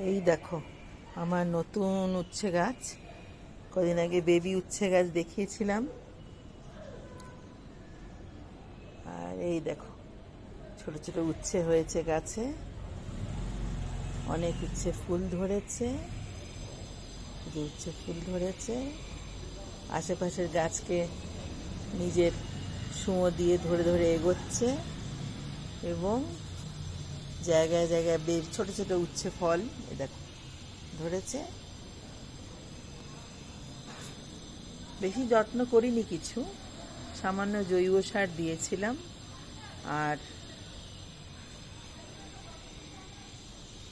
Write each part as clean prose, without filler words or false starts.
এই দেখো আমার নতুন উচ্ছে গাছ। কদিন আগে বেবি উচ্ছে গাছ দেখিয়েছিলাম, আর এই দেখো ছোট ছোট উচ্ছে হয়েছে গাছে। অনেক উচ্ছে ফুল ধরেছে, যে উচ্ছে ফুল ধরেছে। আশেপাশের গাছকে নিজের সুঁয়ো দিয়ে ধরে ধরে এগোচ্ছে, এবং জায়গায় জায়গায় ছোট ছোট উচ্ছে ফল এ দেখো ধরেছে। বেশি যত্ন করিনি, কিছু সামান্য জৈব সার দিয়েছিলাম, আর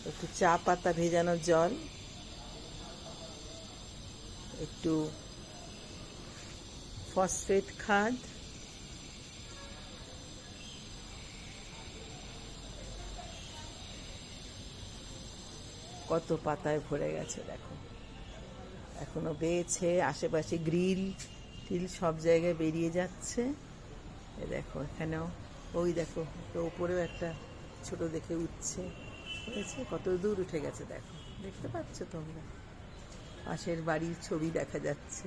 একটু চা পাতা ভেজানো জল, একটু ফসফেট খাদ, কত পাতায় ভরে গেছে দেখো। এখনো বেয়েছে, আশেপাশে গ্রিল টিল সব জায়গায় বেরিয়ে যাচ্ছে। এ দেখো এখানেও, ওই দেখো তো উপরেও একটা ছোট দেখে উচ্ছে হয়েছে, কত দূর উঠে গেছে দেখো, দেখতে পাচ্ছ তোমরা? পাশের বাড়ির ছবি দেখা যাচ্ছে।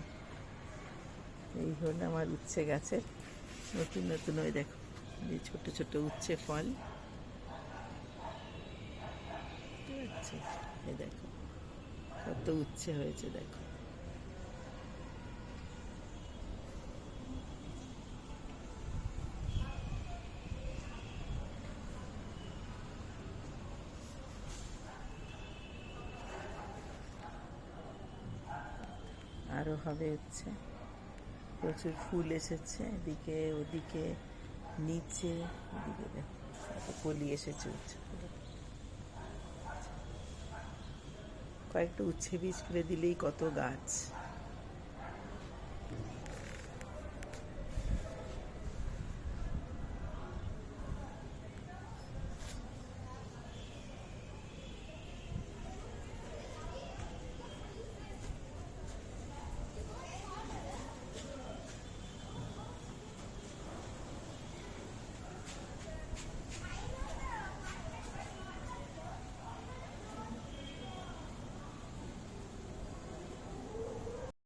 এই হল আমার উচ্ছে গাছের নতুন নতুন, ওই দেখো যে ছোট ছোট উচ্ছে ফল। এই দেখো কত উচ্ছে হয়েছে দেখো। আরো হবে উচ্ছে, প্রচুর ফুল এসেছে এদিকে ওদিকে নিচে, এদিকে দেখো কত কলি এসেছে উচ্ছে ফুলে। কয়েকটা উচ্ছে বীজ ফেলে দিলেই কত গাছ।